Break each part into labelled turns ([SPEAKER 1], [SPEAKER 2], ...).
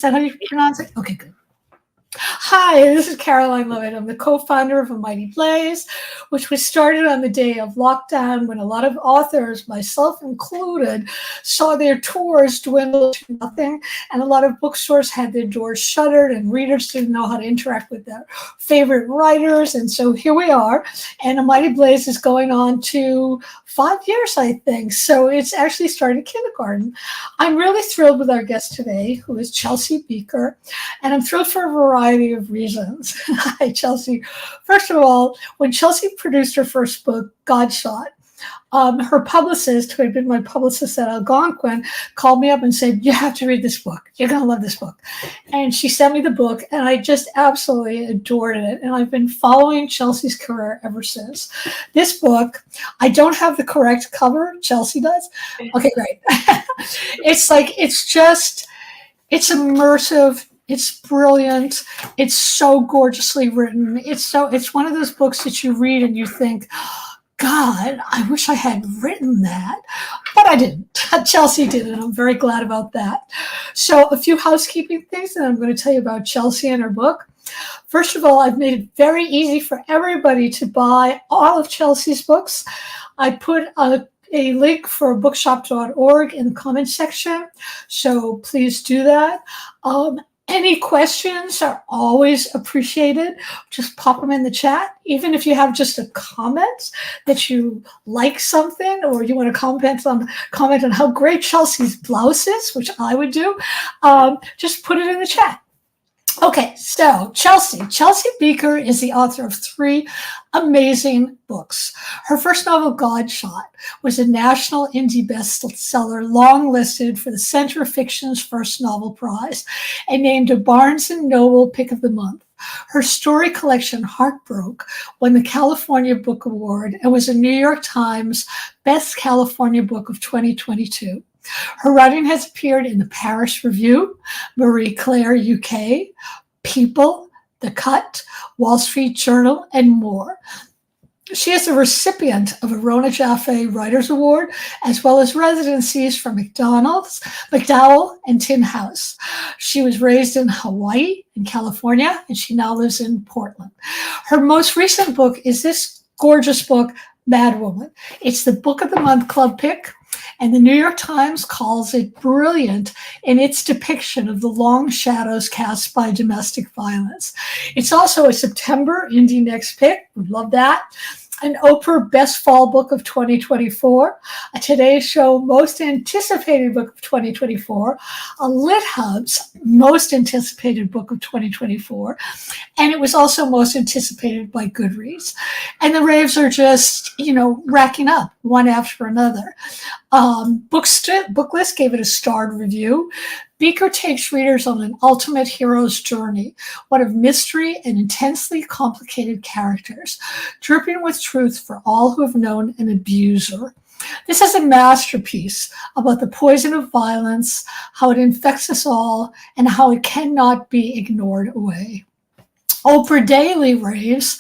[SPEAKER 1] that how you pronounce it? Okay, good. Hi, this is Caroline Leavitt. I'm the co-founder of A Mighty Blaze, which was started on the day of lockdown when a lot of authors, myself included, saw their tours dwindle to nothing, and a lot of bookstores had their doors shuttered, and readers didn't know how to interact with their favorite writers. And so here we are, and A Mighty Blaze is going on to 5 years, I think. So it's actually started kindergarten. I'm really thrilled with our guest today, who is Chelsea Bieker, and I'm thrilled for a variety of reasons. Hi, Chelsea. First of all, when Chelsea produced her first book, Godshot, her publicist, who had been my publicist at Algonquin, called me up and said, you have to read this book. You're going to love this book. And she sent me the book, and I just absolutely adored it. And I've been following Chelsea's career ever since. This book, I don't have the correct cover. Chelsea does. Okay, great. It's immersive. It's brilliant. It's so gorgeously written. It's one of those books that you read and you think, God, I wish I had written that, but I didn't. Chelsea did, and I'm very glad about that. So a few housekeeping things that I'm going to tell you about Chelsea and her book. First of all, I've made it very easy for everybody to buy all of Chelsea's books. I put a link for bookshop.org in the comments section, so please do that. Any questions are always appreciated. Just pop them in the chat. Even if you have just a comment that you like something, or you want to comment on how great Chelsea's blouse is, which I would do, just put it in the chat. Okay, so Chelsea Bieker is the author of 3 amazing books. Her first novel, Godshot, was a national indie bestseller, long listed for the Center of Fiction's First Novel Prize, and named a Barnes & Noble Pick of the Month. Her story collection, Heartbroke, won the California Book Award and was a New York Times Best California Book of 2022. Her writing has appeared in the Paris Review, Marie Claire UK, People, The Cut, Wall Street Journal, and more. She is a recipient of a Rona Jaffe Writers Award, as well as residencies from McDowell, and Tin House. She was raised in Hawaii, in California, and she now lives in Portland. Her most recent book is this gorgeous book, Madwoman. It's the Book of the Month Club pick, and the New York Times calls it brilliant in its depiction of the long shadows cast by domestic violence. It's also a September Indie Next Pick. We love that. An Oprah Best Fall Book of 2024, a Today Show Most Anticipated Book of 2024, a Lit Hub's Most Anticipated Book of 2024, and it was also most anticipated by Goodreads. And the raves are just, racking up one after another. Booklist gave it a starred review. Bieker takes readers on an ultimate hero's journey, one of mystery and intensely complicated characters, dripping with truth for all who have known an abuser. This is a masterpiece about the poison of violence, how it infects us all, and how it cannot be ignored away. Oprah Daily raves,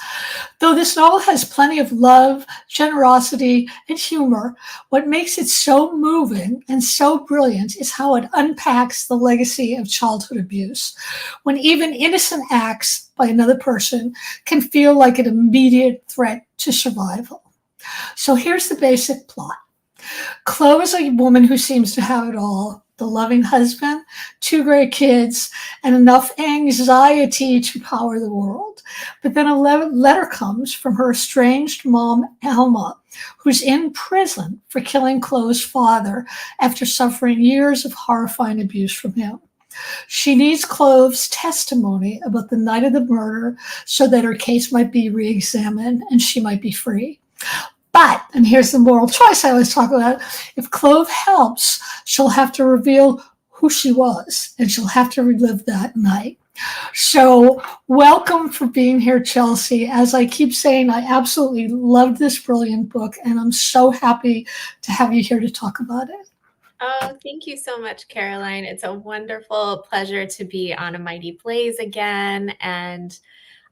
[SPEAKER 1] though this novel has plenty of love, generosity, and humor, what makes it so moving and so brilliant is how it unpacks the legacy of childhood abuse, when even innocent acts by another person can feel like an immediate threat to survival. So here's the basic plot. Chloe is a woman who seems to have it all: the loving husband, 2 great kids, and enough anxiety to power the world. But then a letter comes from her estranged mom, Alma, who's in prison for killing Chloe's father after suffering years of horrifying abuse from him. She needs Chloe's testimony about the night of the murder so that her case might be re-examined and she might be free. But, and here's the moral choice I always talk about, if Clove helps, she'll have to reveal who she was, and she'll have to relive that night. So welcome for being here, Chelsea. As I keep saying, I absolutely loved this brilliant book, and I'm so happy to have you here to talk about it.
[SPEAKER 2] Oh, thank you so much, Caroline. It's a wonderful pleasure to be on A Mighty Blaze again, and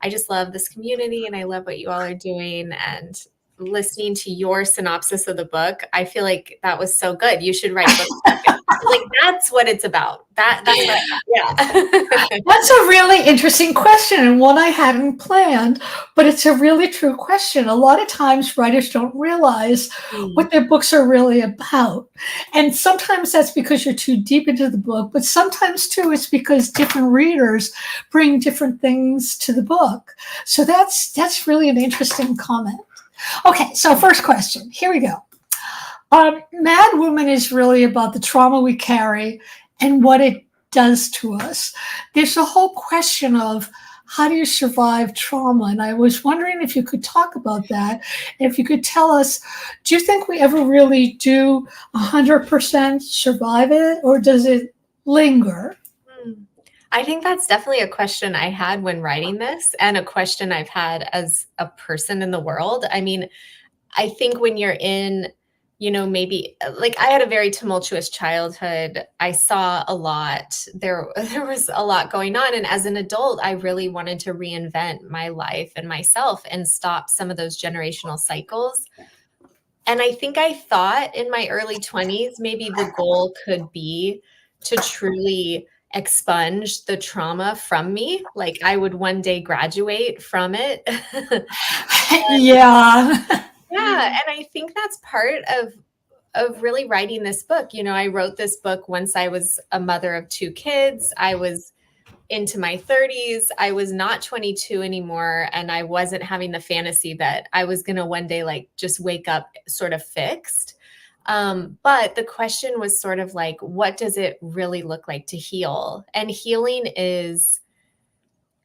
[SPEAKER 2] I just love this community, and I love what you all are doing, and listening to your synopsis of the book, I feel like that was so good. You should write books like it. Like, that's what it's about. That's what, yeah.
[SPEAKER 1] That's a really interesting question and one I hadn't planned, but it's a really true question. A lot of times writers don't realize what their books are really about. And sometimes that's because you're too deep into the book, but sometimes too it's because different readers bring different things to the book. So that's really an interesting comment. Okay, so first question. Here we go. Mad Woman is really about the trauma we carry and what it does to us. There's a whole question of how do you survive trauma? And I was wondering if you could talk about that. And if you could tell us, do you think we ever really do 100% survive it, or does it linger?
[SPEAKER 2] I think that's definitely a question I had when writing this, and a question I've had as a person in the world. I mean, I think when you're in, maybe like I had a very tumultuous childhood. I saw a lot. There was a lot going on. And as an adult, I really wanted to reinvent my life and myself and stop some of those generational cycles. And I think I thought in my early 20s, maybe the goal could be to truly expunge the trauma from me. Like, I would one day graduate from it.
[SPEAKER 1] Yeah.
[SPEAKER 2] Yeah, and I think that's part of really writing this book. I wrote this book once I was a mother of 2 kids. I was into my 30s. I was not 22 anymore, and I wasn't having the fantasy that I was going to one day like just wake up sort of fixed. But the question was sort of like, what does it really look like to heal? And healing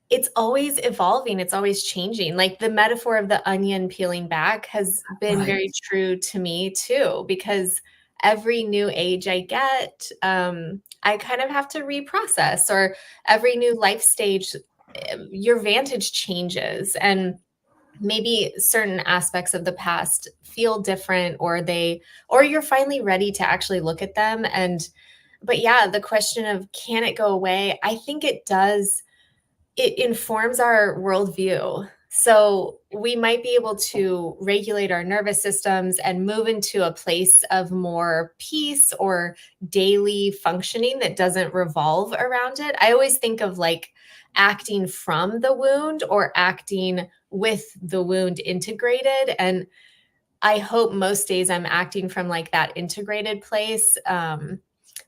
[SPEAKER 2] it's always evolving. It's always changing. Like, the metaphor of the onion peeling back has been very true to me too, because every new age I get, I kind of have to reprocess, or every new life stage, your vantage changes, and maybe certain aspects of the past feel different, or you're finally ready to actually look at them. But yeah, the question of, can it go away? I think it does. It informs our worldview. So we might be able to regulate our nervous systems and move into a place of more peace or daily functioning that doesn't revolve around it. I always think of like acting from the wound or acting with the wound integrated. And I hope most days I'm acting from like that integrated place,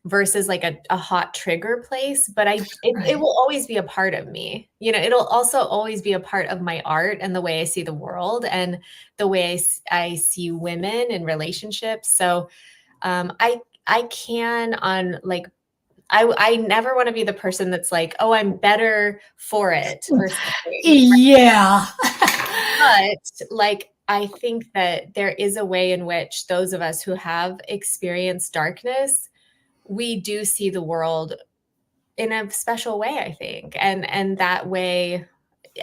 [SPEAKER 2] versus like a hot trigger place. But it will always be a part of me. It'll also always be a part of my art and the way I see the world and the way I see women in relationships. So I can on like, I never want to be the person that's like, oh, I'm better for it or something.
[SPEAKER 1] Yeah.
[SPEAKER 2] But like, I think that there is a way in which those of us who have experienced darkness, we do see the world in a special way, I think. And that way,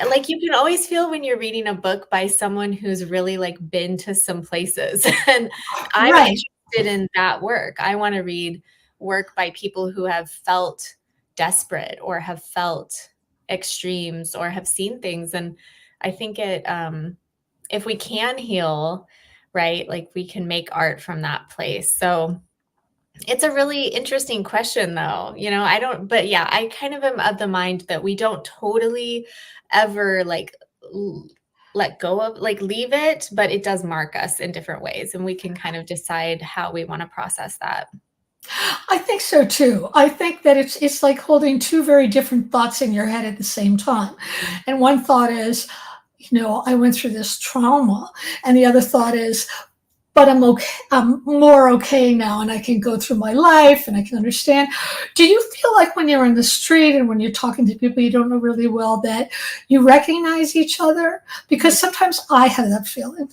[SPEAKER 2] like, you can always feel when you're reading a book by someone who's really like been to some places. And I'm interested in that work. I want to read work by people who have felt desperate or have felt extremes or have seen things. And I think if we can heal, right, like we can make art from that place. So it's a really interesting question though. But yeah, I kind of am of the mind that we don't totally ever like let go of, like leave it, but it does mark us in different ways, and we can kind of decide how we want to process that.
[SPEAKER 1] I think so too. I think that it's like holding 2 very different thoughts in your head at the same time. And one thought is, I went through this trauma, and the other thought is, but I'm okay. I'm more okay now, and I can go through my life and I can understand. Do you feel like when you're in the street and when you're talking to people you don't know really well that you recognize each other? Because sometimes I have that feeling,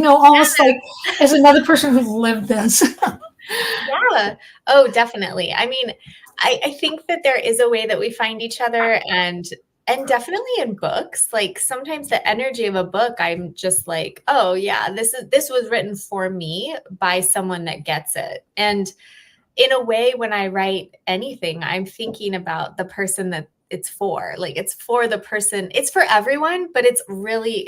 [SPEAKER 1] almost like as another person who's lived this.
[SPEAKER 2] Yeah. Oh, definitely. I mean, I think that there is a way that we find each other, and definitely in books. Like, sometimes the energy of a book, I'm just like, oh yeah, this was written for me by someone that gets it. And in a way, when I write anything, I'm thinking about the person it's for. Like, it's for the person. It's for everyone, but it's really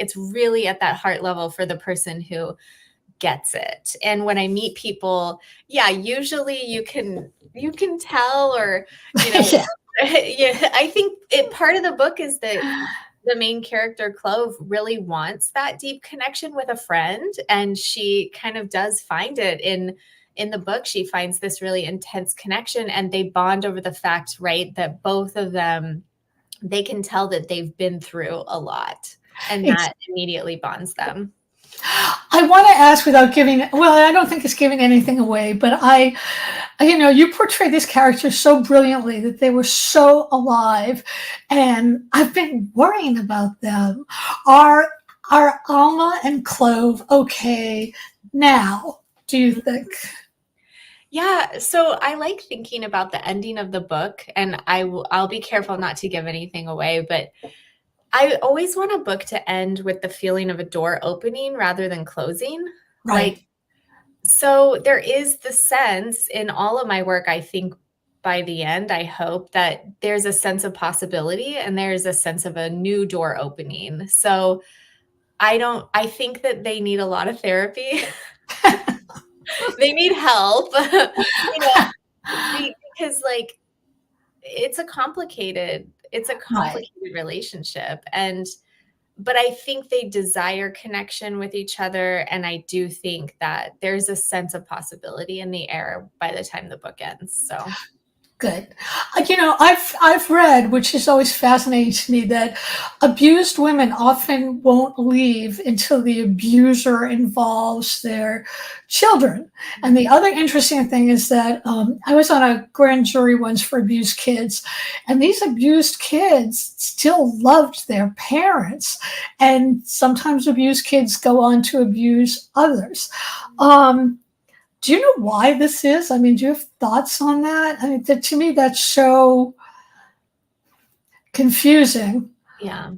[SPEAKER 2] at that heart level for the person who gets it. And when I meet people, yeah, usually you can tell, or, you know,
[SPEAKER 1] Yeah.
[SPEAKER 2] yeah, I think part of the book is that the main character, Clove, really wants that deep connection with a friend, and she kind of does find it in the book. She finds this really intense connection, and they bond over the fact, right, that both of them, they can tell that they've been through a lot, and
[SPEAKER 1] It's,
[SPEAKER 2] that immediately bonds them.
[SPEAKER 1] I want to ask without giving, well, I don't think it's giving anything away, but you portray these characters so brilliantly that they were so alive, and I've been worrying about them. Are are Alma and Clove okay now, do you think?
[SPEAKER 2] Yeah, so I like thinking about the ending of the book, and I'll be careful not to give anything away, but I always want a book to end with the feeling of a door opening rather than closing. Like,
[SPEAKER 1] Right.
[SPEAKER 2] so there is the sense in all of my work, I think by the end, I hope that there's a sense of possibility and there's a sense of a new door opening. So I think that they need a lot of therapy. They need help, because, like, it's a
[SPEAKER 1] Right.
[SPEAKER 2] complicated relationship, but I think they desire connection with each other, and I do think that there's a sense of possibility in the air by the time the book ends. So
[SPEAKER 1] Good. I've read, which is always fascinating to me, that abused women often won't leave until the abuser involves their children. And the other interesting thing is that I was on a grand jury once for abused kids, and these abused kids still loved their parents, and sometimes abused kids go on to abuse others. Um, do you know why this is? I mean, do you have thoughts on that? I mean, to me, that's so confusing.
[SPEAKER 2] yeah.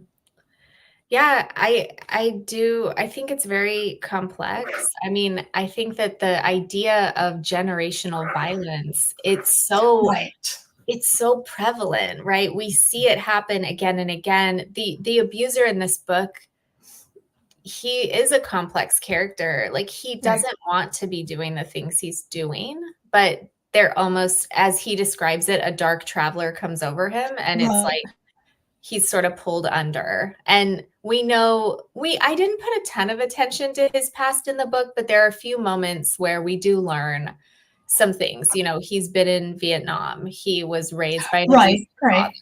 [SPEAKER 2] Yeah, I do. I think it's very complex. I mean, I think that the idea of generational violence,
[SPEAKER 1] Right.
[SPEAKER 2] it's so prevalent, right? We see it happen again and again. The abuser in this book, he is a complex character. Like, he
[SPEAKER 1] Right.
[SPEAKER 2] doesn't want to be doing the things he's doing, but they're almost, as he describes it, a dark traveler comes over him, and it's
[SPEAKER 1] Right.
[SPEAKER 2] like he's sort of pulled under. And we know I didn't put a ton of attention to his past in the book, but there are a few moments where we do learn some things. He's been in Vietnam. He was raised by an abusive
[SPEAKER 1] Right. Right.
[SPEAKER 2] father.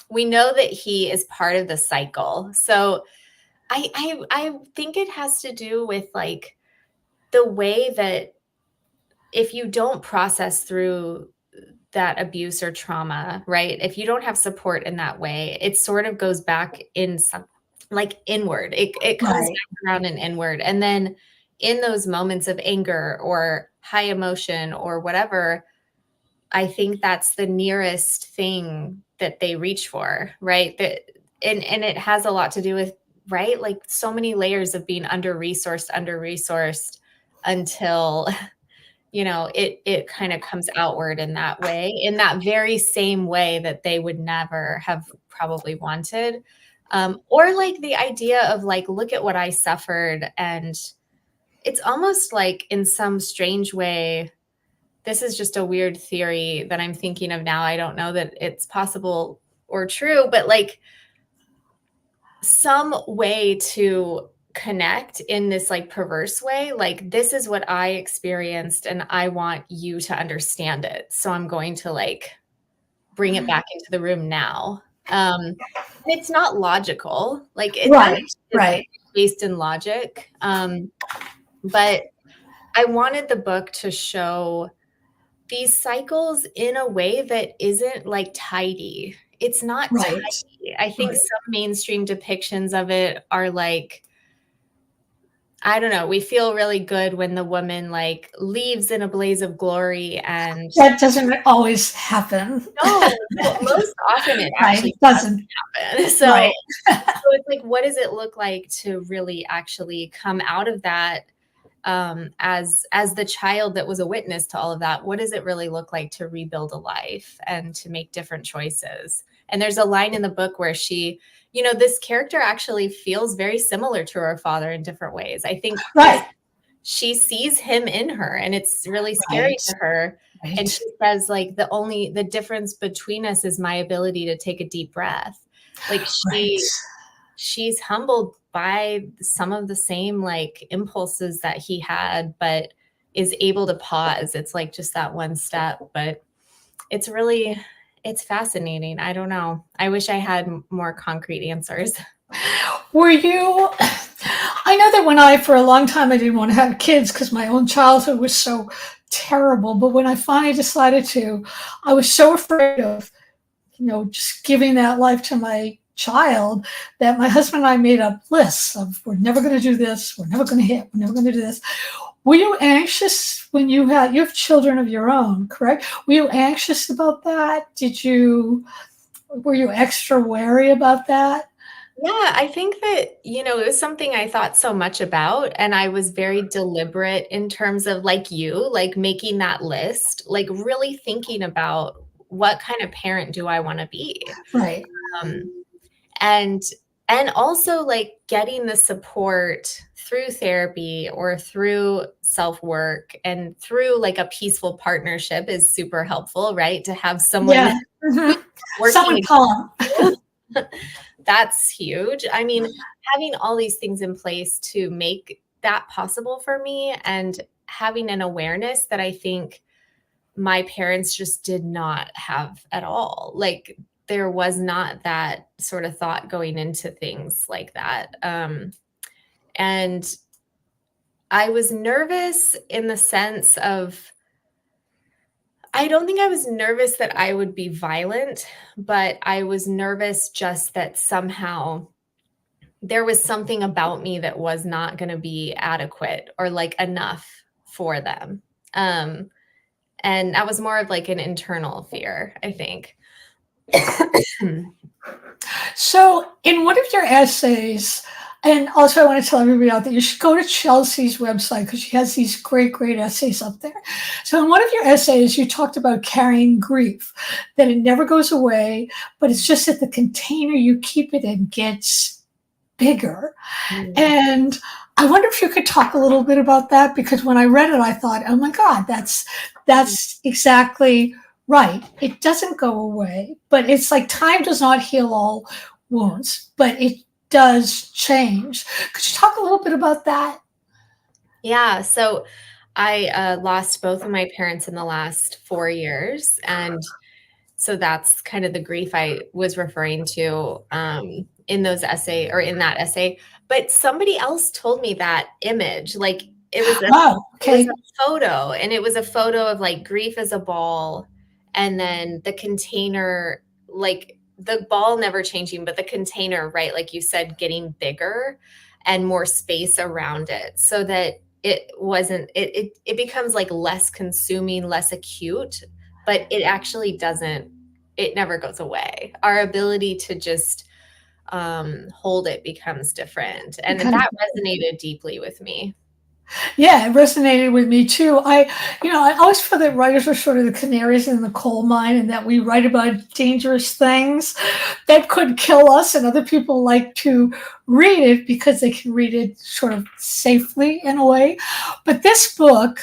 [SPEAKER 2] We know that he is part of the cycle. So I think it has to do with, like, the way that if you don't process through that abuse or trauma, right? If you don't have support in that way, it sort of goes back in some, like, inward. It comes
[SPEAKER 1] Right.
[SPEAKER 2] back around and inward. And then in those moments of anger or high emotion or whatever, I think that's the nearest thing that they reach for, right? And it has a lot to do with, right? Like, so many layers of being under resourced until it kind of comes outward in that way, in that very same way that they would never have probably wanted. Or, like, the idea of, like, look at what I suffered. And it's almost like, in some strange way, this is just a weird theory that I'm thinking of now. I don't know that it's possible or true, but, like, some way to connect in this, like, perverse way. Like, this is what I experienced, and I want you to understand it. So I'm going to, like, bring it back into the room now. It's not logical. Like, none of
[SPEAKER 1] Right.
[SPEAKER 2] it is
[SPEAKER 1] Right.
[SPEAKER 2] based in logic. But I wanted the book to show these cycles in a way that isn't, like, tidy. It's not
[SPEAKER 1] Right.
[SPEAKER 2] tidy. I think
[SPEAKER 1] Right.
[SPEAKER 2] some mainstream depictions of it are, like, I don't know, we feel really good when the woman, like, leaves in a blaze of glory, and
[SPEAKER 1] That doesn't always happen.
[SPEAKER 2] no, no, most often it
[SPEAKER 1] Right.
[SPEAKER 2] actually
[SPEAKER 1] It doesn't.
[SPEAKER 2] doesn't happen.
[SPEAKER 1] Right.
[SPEAKER 2] So it's like, what does it look like to really actually come out of that, as the child that was a witness to all of that? What does it really look like to rebuild a life and to make different choices? And there's a line in the book where she, this character actually feels very similar to her father in different ways. I think
[SPEAKER 1] Right.
[SPEAKER 2] she sees him in her, and it's really scary
[SPEAKER 1] Right.
[SPEAKER 2] to her. And
[SPEAKER 1] Right.
[SPEAKER 2] she says, like, the difference between us is my ability to take a deep breath. Like
[SPEAKER 1] Right.
[SPEAKER 2] she's humbled by some of the same like impulses that he had, but is able to pause. It's like just that one step, but it's fascinating. I don't know. I wish I had more concrete answers.
[SPEAKER 1] Were you? I know that for a long time, I didn't want to have kids because my own childhood was so terrible. But when I finally decided to, I was so afraid of, just giving that life to my child that my husband and I made up lists of, we're never going to do this, we're never going to hit, we're never going to do this. Were you anxious when you have children of your own, correct? Were you anxious about that? Were you extra wary about that?
[SPEAKER 2] Yeah, I think that, it was something I thought so much about, and I was very deliberate in terms of like making that list, like really thinking about what kind of parent do I want to be?
[SPEAKER 1] Right.
[SPEAKER 2] Um, and and also like getting the support through therapy or through self-work and through like a peaceful partnership is super helpful, right? To have someone
[SPEAKER 1] Yeah.
[SPEAKER 2] who's
[SPEAKER 1] Mm-hmm.
[SPEAKER 2] working
[SPEAKER 1] Someone calm.
[SPEAKER 2] against you. That's huge. I mean, having all these things in place to make that possible for me, and having an awareness that I think my parents just did not have at all. Like there was not that sort of thought going into things like that. And I was nervous in the sense of, I don't think I was nervous that I would be violent, but I was nervous just that somehow there was something about me that was not going to be adequate or like enough for them. Um, and that was more of like an internal fear, I think.
[SPEAKER 1] So, in one of your essays, and also I want to tell everybody out that you should go to Chelsea's website because she has these great, great essays up there. So, in one of your essays, you talked about carrying grief, that it never goes away, but it's just that the container you keep it in gets bigger.
[SPEAKER 2] Mm.
[SPEAKER 1] And I wonder if you could talk a little bit about that, because when I read it, I thought, oh my God, that's exactly right. It doesn't go away, but it's like time does not heal all wounds, but it does change. Could you talk a little bit about that?
[SPEAKER 2] Yeah. So I lost both of my parents in the last 4 years. And so that's kind of the grief I was referring to in that essay. But somebody else told me that image, like it was
[SPEAKER 1] Oh,
[SPEAKER 2] it was
[SPEAKER 1] okay.
[SPEAKER 2] a photo, and it was a photo of like grief as a ball, and then the container, like the ball never changing, but the container, right, like you said, getting bigger and more space around it so that it wasn't it becomes like less consuming, less acute, but it actually doesn't, it never goes away. Our ability to just hold it becomes different, and
[SPEAKER 1] Because
[SPEAKER 2] that resonated deeply with me.
[SPEAKER 1] Yeah, it resonated with me too. I always feel that writers are sort of the canaries in the coal mine, and that we write about dangerous things that could kill us, and other people like to read it because they can read it sort of safely in a way. But this book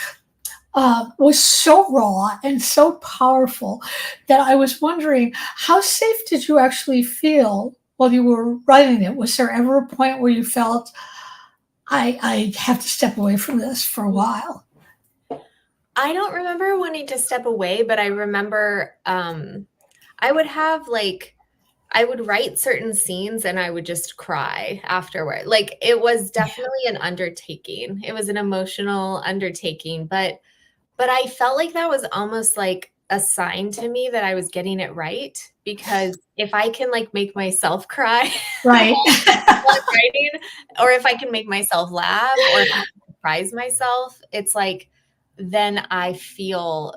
[SPEAKER 1] was so raw and so powerful that I was wondering, how safe did you actually feel while you were writing it? Was there ever a point where you felt, I have to step away from this for a while?
[SPEAKER 2] I don't remember wanting to step away, but I remember I would have like I would write certain scenes and I would just cry afterward. Like it was definitely an undertaking. It was an emotional undertaking, but I felt like that was almost like a sign to me that I was getting it right, because if I can like make myself cry
[SPEAKER 1] Right.
[SPEAKER 2] while I'm writing, or if I can make myself laugh, or if I can surprise myself, it's like then I feel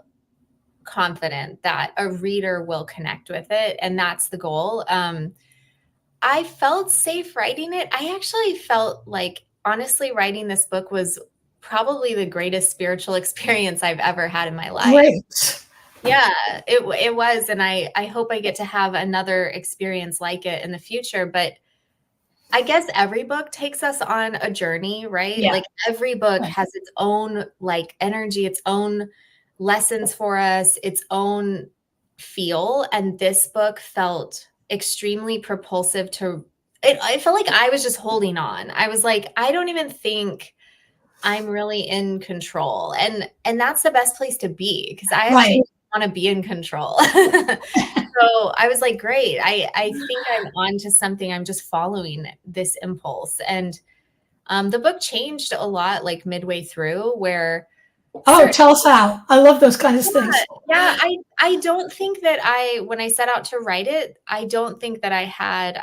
[SPEAKER 2] confident that a reader will connect with it, and that's the goal. I felt safe writing it. I actually felt like honestly writing this book was probably the greatest spiritual experience I've ever had in my life.
[SPEAKER 1] Great.
[SPEAKER 2] Yeah, it was, and I hope I get to have another experience like it in the future, but I guess every book takes us on a journey, right?
[SPEAKER 1] Yeah,
[SPEAKER 2] Like, every book
[SPEAKER 1] right.
[SPEAKER 2] has its own, like, energy, its own lessons for us, its own feel, and this book felt extremely propulsive to it. I felt like I was just holding on. I was like, "I don't even think I'm really in control," and that's the best place to be because I
[SPEAKER 1] Right.
[SPEAKER 2] actually wanna be in control. So, I was like, "Great, I think I'm on to something, I'm just following this impulse," and, the book changed a lot, like, midway through where
[SPEAKER 1] Oh,
[SPEAKER 2] certain
[SPEAKER 1] tell us how. I love those kinds of things.
[SPEAKER 2] yeah, I don't think that when I set out to write it, I don't think that I had,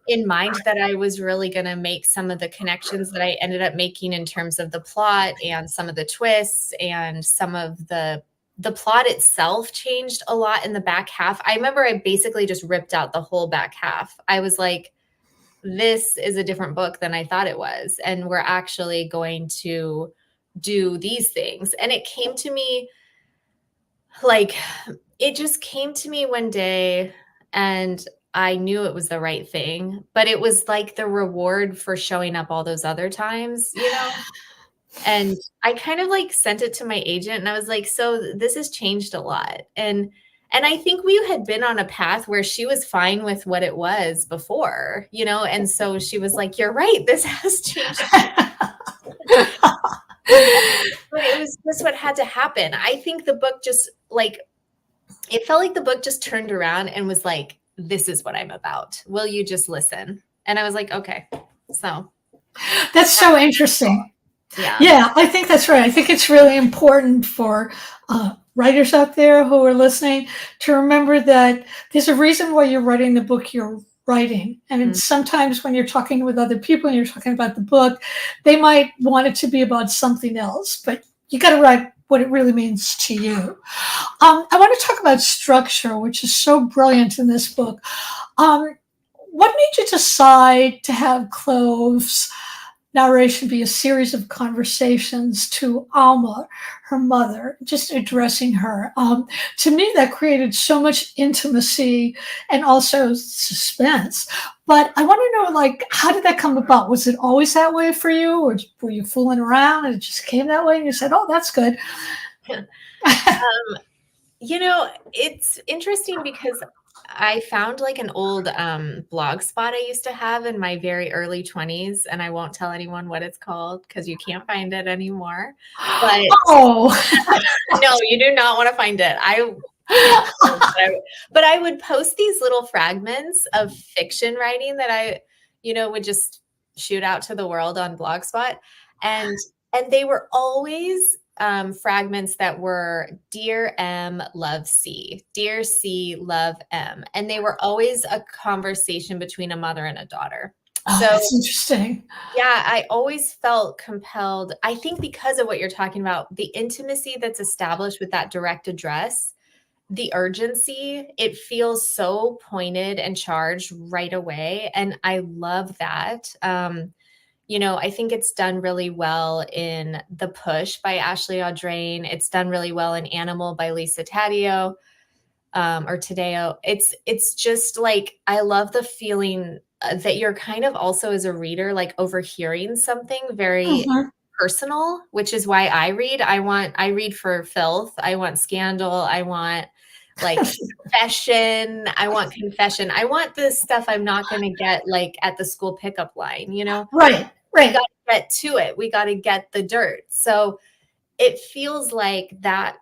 [SPEAKER 2] in mind that I was really gonna make some of the connections that I ended up making in terms of the plot and some of the twists and some of the plot itself changed a lot in the back half. I remember I basically just ripped out the whole back half. I was like, "This is a different book than I thought it was, and we're actually going to do these things." And it came to me like, it just came to me one day, and I knew it was the right thing, but it was like the reward for showing up all those other times, you know? And I kind of, like, sent it to my agent, and I was like, "So this has changed a lot." And I think we had been on a path where she was fine with what it was before, you know? And so she was like, "You're right, this has changed." But it was just what had to happen. I think the book just, like, it felt like the book just turned around and was like, "This is what I'm about. Will you just listen?" And I was like, "Okay." So,
[SPEAKER 1] That's so interesting.
[SPEAKER 2] yeah.
[SPEAKER 1] Yeah, I think that's right. I think it's really important for writers out there who are listening to remember that there's a reason why you're writing the book you're writing. And
[SPEAKER 2] Mhm.
[SPEAKER 1] sometimes when you're talking with other people and you're talking about the book, they might want it to be about something else, but you got to write what it really means to you. I want to talk about structure, which is so brilliant in this book. Um, what made you decide to have Clove's narration be a series of conversations to Alma, her mother, just addressing her? To me, that created so much intimacy and also suspense. But I want to know, like, how did that come about? Was it always that way for you, or were you fooling around and it just came that way? And you said, "Oh, that's good."
[SPEAKER 2] You know, it's interesting because I found, like, an old, blog spot I used to have in my very early 20s, and I won't tell anyone what it's called because you can't find it anymore. But
[SPEAKER 1] Oh,
[SPEAKER 2] no, you do not wanna find it. I can't but I would post these little fragments of fiction writing that I, would just shoot out to the world on Blogspot, and they were always, fragments that were "Dear M, love C. Dear C, love M," and they were always a conversation between a mother and a daughter.
[SPEAKER 1] oh,
[SPEAKER 2] So
[SPEAKER 1] that's interesting.
[SPEAKER 2] yeah, I always felt compelled. I think because of what you're talking about, the intimacy that's established with that direct address, the urgency, it feels so pointed and charged right away. And I love that. I think it's done really well in The Push by Ashley Audrain. It's done really well in Animal by Lisa Taddeo, or Tadeo. It's just like I love the feeling that you're kind of also as a reader like overhearing something very
[SPEAKER 1] Mhm.
[SPEAKER 2] personal, which is why I read. I read for filth. I want scandal. I want like confession. I want the stuff I'm not going to get like at the school pickup line,
[SPEAKER 1] Right,
[SPEAKER 2] we got
[SPEAKER 1] right.
[SPEAKER 2] to get to it. We got to get the dirt. So it feels like that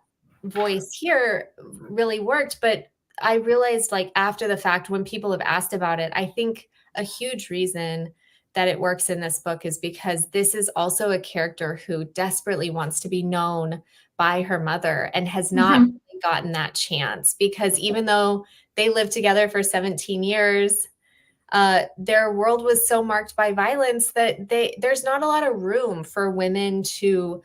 [SPEAKER 2] voice here really worked, but I realized, like, after the fact when people have asked about it, I think a huge reason that it works in this book is because this is also a character who desperately wants to be known by her mother and has not
[SPEAKER 1] Mhm.
[SPEAKER 2] really gotten that chance because even though they lived together for 17 years, their world was so marked by violence that there's not a lot of room for women to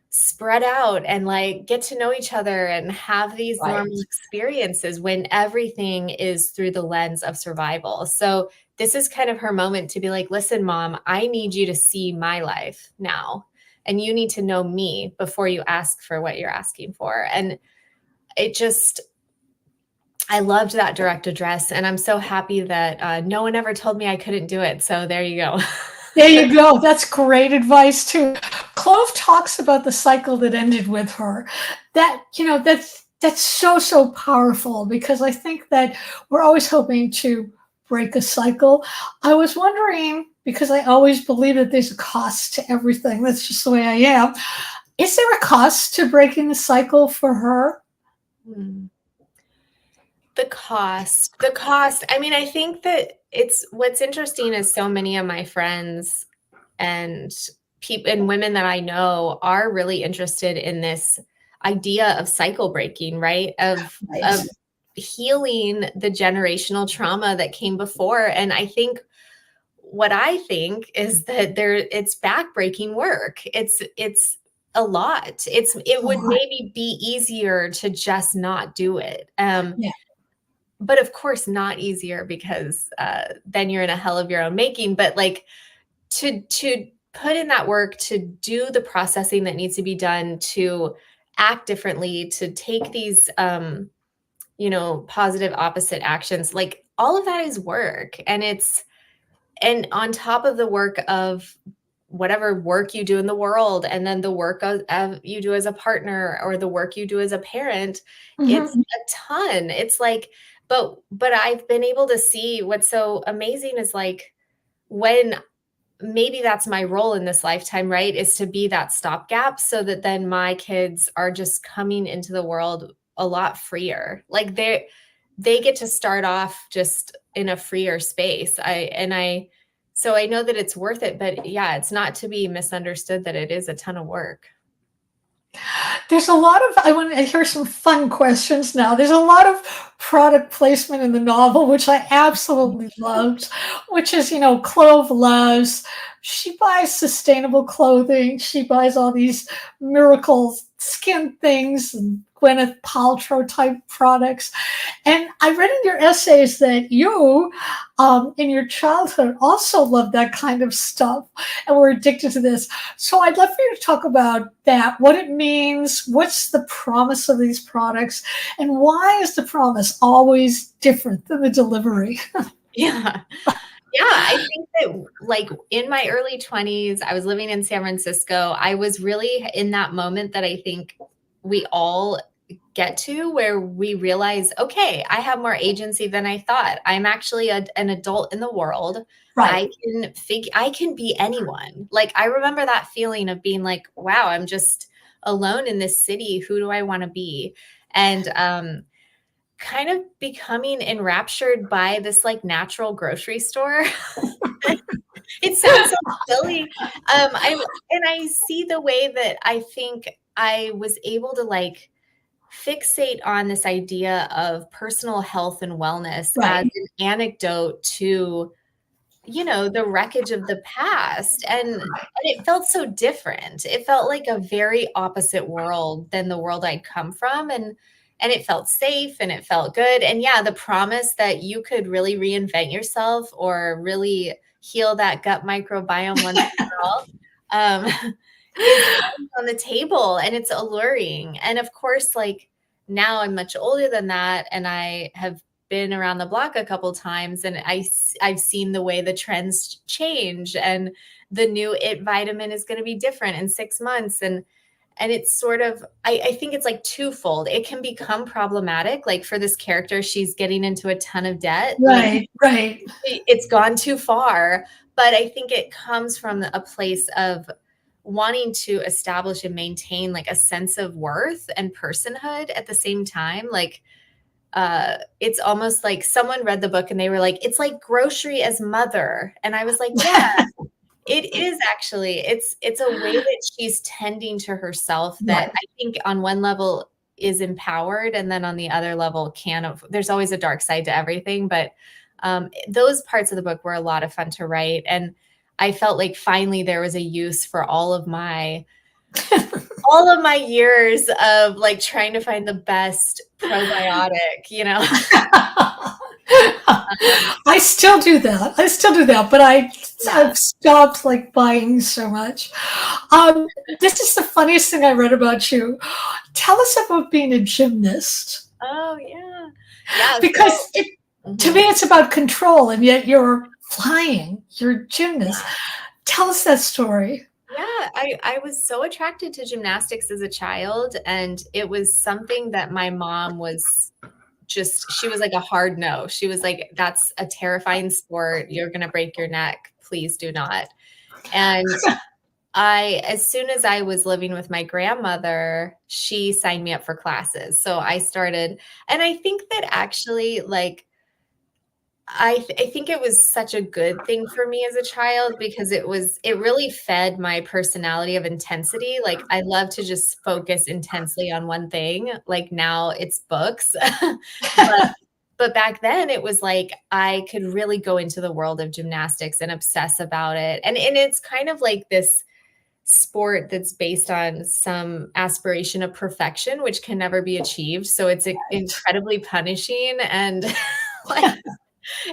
[SPEAKER 2] spread out and like get to know each other and have these
[SPEAKER 1] Right.
[SPEAKER 2] normal experiences when everything is through the lens of survival. So this is kind of her moment to be like, listen, mom, I need you to see my life now. And you need to know me before you ask for what you're asking for. And I loved that direct address, and I'm so happy that no one ever told me I couldn't do it. So there you go.
[SPEAKER 1] There you go. That's great advice too. Clove talks about the cycle that ended with her. That, that's so powerful, because I think that we're always hoping to break a cycle. I was wondering, because I always believe that there's a cost to everything. That's just the way I am. Is there a cost to breaking the cycle for her?
[SPEAKER 2] The cost. I mean, I think that what's interesting is so many of my friends and people and women that I know are really interested in this idea of cycle breaking, right? Of healing the generational trauma that came before. And I think is that it's backbreaking work. It's a lot. It would maybe be easier to just not do it. But of course not easier, because then you're in a hell of your own making. But like to put in that work, to do the processing that needs to be done, to act differently, to take these positive opposite actions, like all of that is work. And on top of the work of whatever work you do in the world, and then the work of you do as a partner, or the work you do as a parent, it's a ton. It's like, but I've been able to see what's so amazing is like, when maybe that's my role in this lifetime, right? Is to be that stopgap, so that then my kids are just coming into the world a lot freer. Like they get to start off just in a freer space. So I know that it's worth it, but yeah, it's not to be misunderstood that it is a ton of work.
[SPEAKER 1] There's a lot of, I want to hear some fun questions now. There's a lot of product placement in the novel, which I absolutely loved, which is, Clove loves, she buys sustainable clothing. She buys all these miracle skin things and Gwyneth Paltrow type products. And I read in your essays that you, in your childhood, also loved that kind of stuff and were addicted to this. So I'd love for you to talk about that, what it means, what's the promise of these products, and why is the promise always different than the delivery?
[SPEAKER 2] Yeah. Yeah, I think that like in my early 20s, I was living in San Francisco. I was really in that moment that I think we all get to, where we realize, okay, I have more agency than I thought. I'm actually an adult in the world.
[SPEAKER 1] Right.
[SPEAKER 2] I can be anyone. Like, I remember that feeling of being like, wow, I'm just alone in this city. Who do I want to be? And kind of becoming enraptured by this like natural grocery store. It sounds so silly. I see the way that I think I was able to like fixate on this idea of personal health and wellness as an anecdote to, the wreckage of the past. And it felt so different. It felt like a very opposite world than the world I'd come from. And it felt safe and it felt good. And yeah, the promise that you could really reinvent yourself or really heal that gut microbiome once and for all is on the table, and it's alluring. And of course, like now I'm much older than that, and I have been around the block a couple times, and I've seen the way the trends change, and the new IT vitamin is going to be different in 6 months. And it's sort of, I think it's like twofold. It can become problematic. Like for this character, she's getting into a ton of debt.
[SPEAKER 1] Right.
[SPEAKER 2] It's gone too far. But I think it comes from a place of wanting to establish and maintain like a sense of worth and personhood at the same time. Like, it's almost like someone read the book and they were like, it's like grocery as mother. And I was like, yeah. It is actually. It's a way that she's tending to herself that I think on one level is empowered, and then on the other level there's always a dark side to everything. But those parts of the book were a lot of fun to write, and I felt like finally there was a use for all of my years of like trying to find the best probiotic,
[SPEAKER 1] I still do that. But I
[SPEAKER 2] Yeah.
[SPEAKER 1] I've stopped like buying so much. This is the funniest thing I read about you. Tell us about being a gymnast.
[SPEAKER 2] Oh, yeah. Yeah, so
[SPEAKER 1] Because to me,
[SPEAKER 2] mhm.
[SPEAKER 1] it's about control, and yet you're flying. You're a gymnast. Tell us that story.
[SPEAKER 2] Yeah, I was so attracted to gymnastics as a child, and it was something that my mom was just she was like a hard no. She was like, "That's a terrifying sport. You're gonna break your neck. Please do not." And as soon as I was living with my grandmother, she signed me up for classes. So I started, and I think that actually, like, I think it was such a good thing for me as a child because it really fed my personality of intensity. Like, I love to just focus intensely on one thing. Like, now it's books. But back then it was like I could really go into the world of gymnastics and obsess about it. And it's kind of like this sport that's based on some aspiration of perfection, which can never be achieved. So it's incredibly punishing and like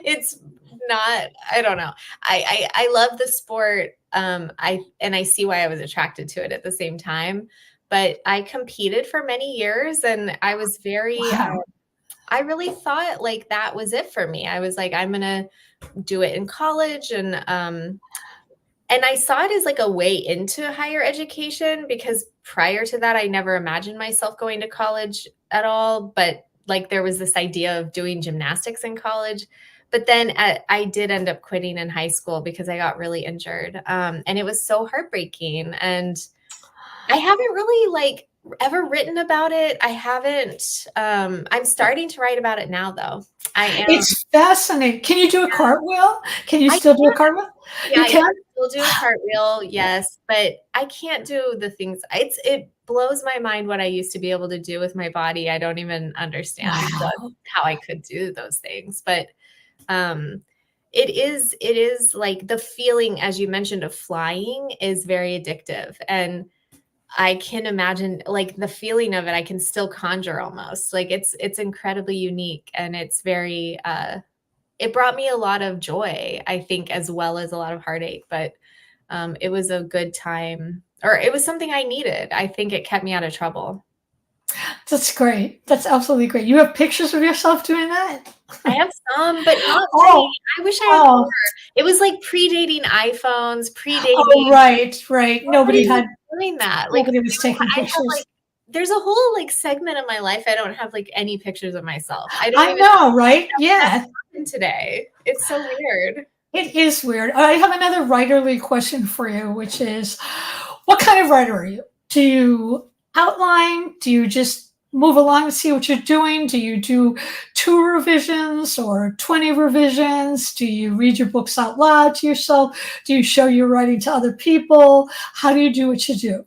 [SPEAKER 2] it's not, I don't know. I love the sport. I see why I was attracted to it at the same time. But I competed for many years and I was very
[SPEAKER 1] Wow.
[SPEAKER 2] I really thought like that was it for me. I was like, I'm gonna do it in college and I saw it as like a way into higher education because prior to that, I never imagined myself going to college at all. But like there was this idea of doing gymnastics in college. But then I did end up quitting in high school because I got really injured. And it was so heartbreaking. And I haven't really like ever written about it. I haven't. I'm starting to write about it now, though. I am.
[SPEAKER 1] It's fascinating. Can you do a cartwheel? Can you
[SPEAKER 2] I
[SPEAKER 1] still do a cartwheel?
[SPEAKER 2] Yeah,
[SPEAKER 1] You
[SPEAKER 2] I
[SPEAKER 1] can?
[SPEAKER 2] can still do a cartwheel, yes, but I can't do the things it blows my mind what I used to be able to do with my body. I don't even understand
[SPEAKER 1] Wow.
[SPEAKER 2] how I could do those things, but, um, it is like the feeling, as you mentioned, of flying is very addictive, and I can imagine, like, the feeling of it, I can still conjure almost, like, it's incredibly unique, and it's very, it brought me a lot of joy, I think, as well as a lot of heartache, but, it was a good time or it was something I needed. I think it kept me out of trouble.
[SPEAKER 1] That's great. That's absolutely great. You have pictures of yourself doing that?
[SPEAKER 2] I have some, but not many.
[SPEAKER 1] Oh,
[SPEAKER 2] I wish I had more.
[SPEAKER 1] oh,
[SPEAKER 2] It was, like, predating iPhones,
[SPEAKER 1] oh,
[SPEAKER 2] predating
[SPEAKER 1] right, right.
[SPEAKER 2] nobody was doing that. Like,
[SPEAKER 1] Nobody was taking
[SPEAKER 2] I have,
[SPEAKER 1] pictures.
[SPEAKER 2] like there's a whole, like, segment of my life I don't have, like, any pictures of myself. I don't
[SPEAKER 1] I
[SPEAKER 2] even
[SPEAKER 1] know, right?
[SPEAKER 2] know how that
[SPEAKER 1] Yeah.
[SPEAKER 2] happened today. It's so weird.
[SPEAKER 1] It is weird. I have another writerly question for you, which is what kind of writer are you? Do you outline? Do you just move along and see what you're doing? Do you do 2 revisions or 20 revisions? Do you read your books out loud to yourself? Do you show your writing to other people? How do you do what you do?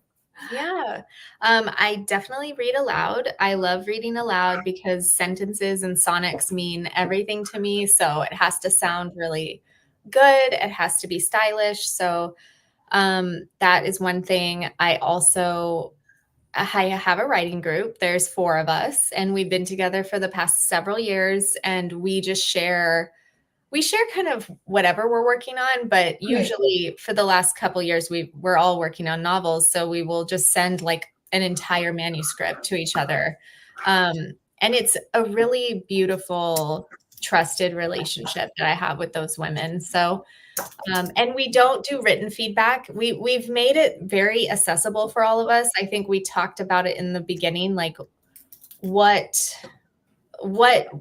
[SPEAKER 2] Yeah. I definitely read aloud. I love reading aloud because sentences and sonnets mean everything to me. So it has to sound really good. It has to be stylish. So that is one thing. I have a writing group. There's 4 of us, and we've been together for the past several years, and we share kind of whatever we're working on, but
[SPEAKER 1] Great.
[SPEAKER 2] usually for the last couple years, we're all working on novels. So we will just send like an entire manuscript to each other. Um, and it's a really beautiful, trusted relationship that I have with those women. So, and we don't do written feedback. We've made it very accessible for all of us. I think we talked about it in the beginning, like what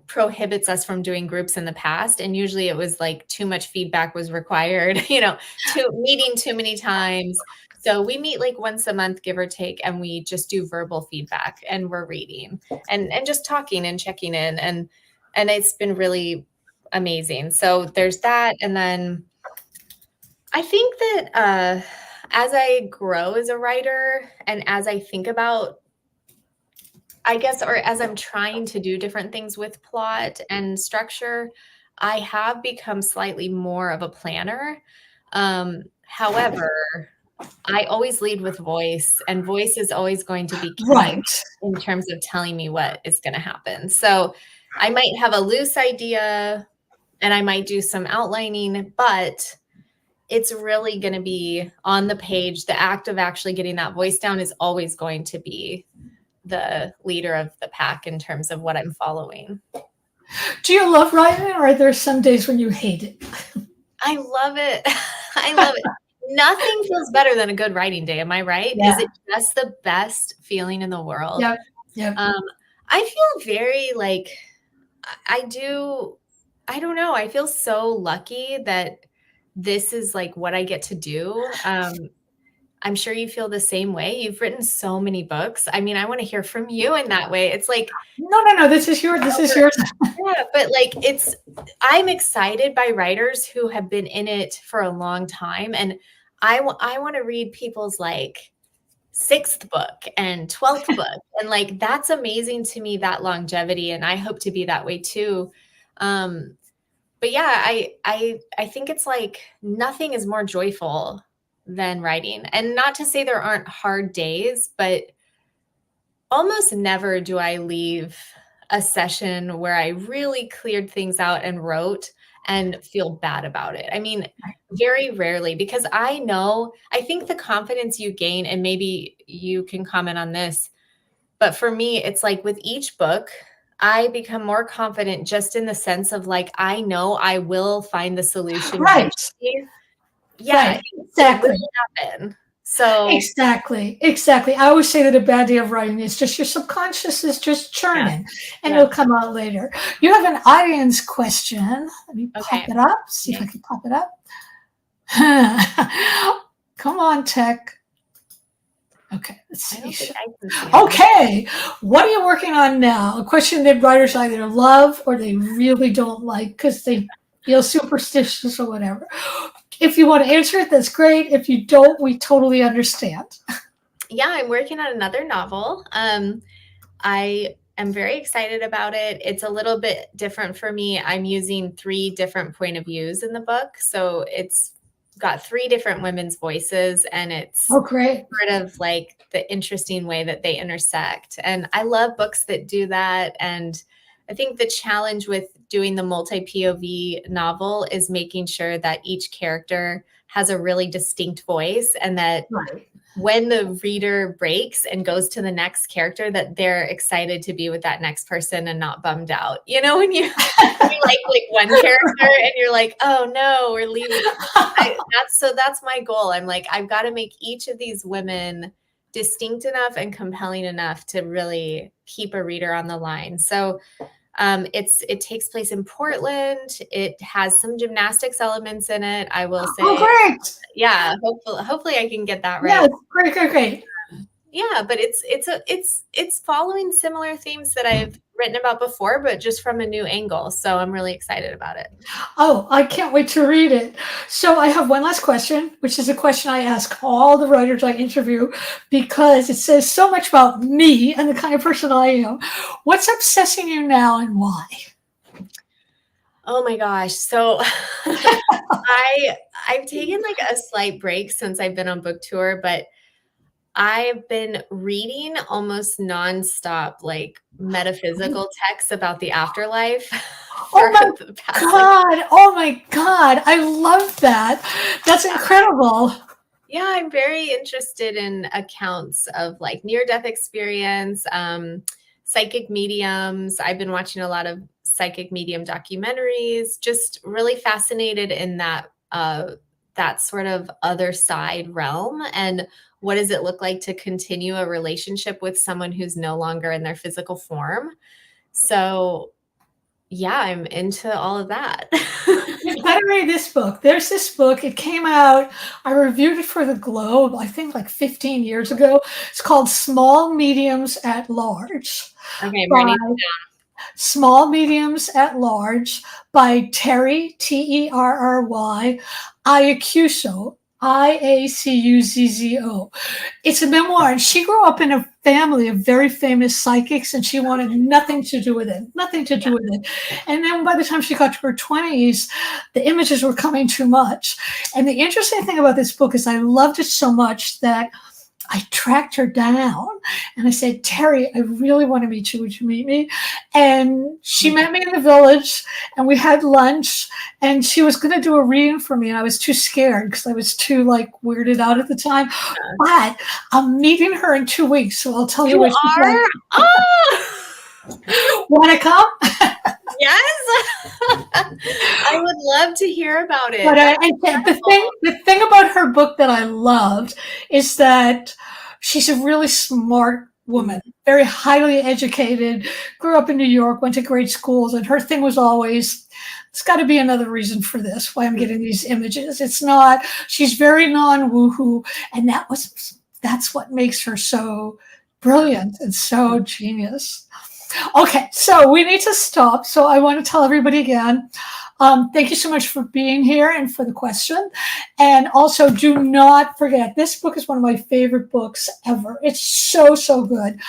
[SPEAKER 2] prohibits us from doing groups in the past, and usually it was like too much feedback was required, meeting too many times. So we meet like once a month, give or take, and we just do verbal feedback and we're reading and just talking and checking in and it's been really amazing. So there's that. And then I think that as I grow as a writer and as I think about I guess, or as I'm trying to do different things with plot and structure, I have become slightly more of a planner. However, I always lead with voice, and voice is always going to be king
[SPEAKER 1] Right.
[SPEAKER 2] in terms of telling me what is going to happen. So I might have a loose idea and I might do some outlining, but it's really going to be on the page. The act of actually getting that voice down is always going to be the leader of the pack in terms of what I'm following.
[SPEAKER 1] Do you love writing, or are there some days when you hate it?
[SPEAKER 2] I love it. I love it. Nothing feels better than a good writing day. Am I right?
[SPEAKER 1] Yeah.
[SPEAKER 2] Is it just the best feeling in the world?
[SPEAKER 1] Yep. Yep.
[SPEAKER 2] I feel very like I don't know. I feel so lucky that this is like what I get to do. I'm sure you feel the same way. You've written so many books. I mean, I want to hear from you in that way. It's like,
[SPEAKER 1] no, this is yours. This is yours.
[SPEAKER 2] yeah, but like I'm excited by writers who have been in it for a long time. And I want to read people's like 6th book and 12th book. And like, that's amazing to me, that longevity. And I hope to be that way too. But yeah, I think it's like nothing is more joyful than writing. And not to say there aren't hard days, but almost never do I leave a session where I really cleared things out and wrote and feel bad about it. I mean, very rarely, because I think the confidence you gain, and maybe you can comment on this, but for me, it's like with each book, I become more confident just in the sense of like, I know I will find the solution.
[SPEAKER 1] Right.
[SPEAKER 2] Yeah,
[SPEAKER 1] right. Exactly.
[SPEAKER 2] It will happen. So
[SPEAKER 1] exactly. I always say that a bad day of writing is just your subconscious is just churning, and it'll come out later. You have an audience question. Let me pop it up. See if I can pop it up. Come on, tech. Okay, let's see. Okay, what are you working on now? A question that writers either love or they really don't like because they feel superstitious or whatever. If you want to answer it, that's great. If you don't, we totally understand.
[SPEAKER 2] Yeah, I'm working on another novel. I am very excited about it. It's a little bit different for me. I'm using 3 different point of views in the book. So it's got 3 different women's voices, and it's
[SPEAKER 1] great.
[SPEAKER 2] sort of like the interesting way that they intersect. And I love books that do that. And I think the challenge with doing the multi-POV novel is making sure that each character has a really distinct voice, and that when the reader breaks and goes to the next character, that they're excited to be with that next person and not bummed out. You know, when you like one character and you're like, oh no, we're leaving. That's my goal. I'm like, I've got to make each of these women distinct enough and compelling enough to really keep a reader on the line. So it takes place in Portland. It has some gymnastics elements in it, I will say.
[SPEAKER 1] Oh, great.
[SPEAKER 2] Yeah, hopefully I can get that right.
[SPEAKER 1] Yeah, great.
[SPEAKER 2] Yeah, but it's following similar themes that I've written about before, but just from a new angle. So I'm really excited about it.
[SPEAKER 1] Oh, I can't wait to read it. So I have one last question, which is a question I ask all the writers I interview because it says so much about me and the kind of person I am. What's obsessing you now and why?
[SPEAKER 2] Oh my gosh. So I've taken like a slight break since I've been on book tour, but I've been reading almost nonstop, like metaphysical texts about the afterlife.
[SPEAKER 1] Oh my God. I love that. That's incredible.
[SPEAKER 2] Yeah, I'm very interested in accounts of like near-death experience, psychic mediums. I've been watching a lot of psychic medium documentaries, just really fascinated in that sort of other side realm. And what does it look like to continue a relationship with someone who's no longer in their physical form? So yeah, I'm into all of that.
[SPEAKER 1] You gotta read this book. There's this book. It came out. I reviewed it for the Globe, I think like 15 years ago. It's called Small Mediums at Large.
[SPEAKER 2] Okay, I'm writing it down.
[SPEAKER 1] Small Mediums at Large by Terry, Terry Iacuzzo, Iacuzzo. It's a memoir, and she grew up in a family of very famous psychics, and she wanted nothing to do with it. And then by the time she got to her 20s, the images were coming too much. And the interesting thing about this book is I loved it so much that I tracked her down and I said, Terry, I really want to meet you. Would you meet me? And she met me in the village and we had lunch and she was going to do a reading for me. And I was too scared because I was too like weirded out at the time. But I'm meeting her in 2 weeks. So I'll tell you what she's
[SPEAKER 2] are?
[SPEAKER 1] like.
[SPEAKER 2] Oh!
[SPEAKER 1] Want to come?
[SPEAKER 2] Yes. I would love to hear about it.
[SPEAKER 1] But and the thing about her book that I loved is that she's a really smart woman, very highly educated, grew up in New York, went to great schools, and her thing was always, it's got to be another reason for this, why I'm getting these images. It's not, she's very non-woohoo, and that's what makes her so brilliant and so genius. Okay, so we need to stop. So I want to tell everybody again, thank you so much for being here and for the question. And also, do not forget, this book is one of my favorite books ever. It's so, so good.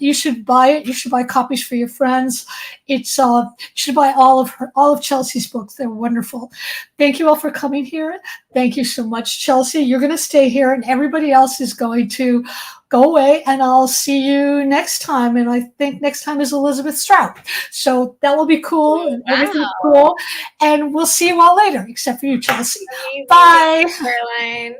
[SPEAKER 1] You should buy it. You should buy copies for your friends. You should buy all of Chelsea's books. They're wonderful. Thank you all for coming here. Thank you so much, Chelsea. You're going to stay here, and everybody else is going to go away, and I'll see you next time. And I think next time is Elizabeth Strout. So that will be cool. And everything's cool. And we'll see you all later, except for you, Chelsea.
[SPEAKER 2] Amazing.
[SPEAKER 1] Bye.
[SPEAKER 2] Caroline.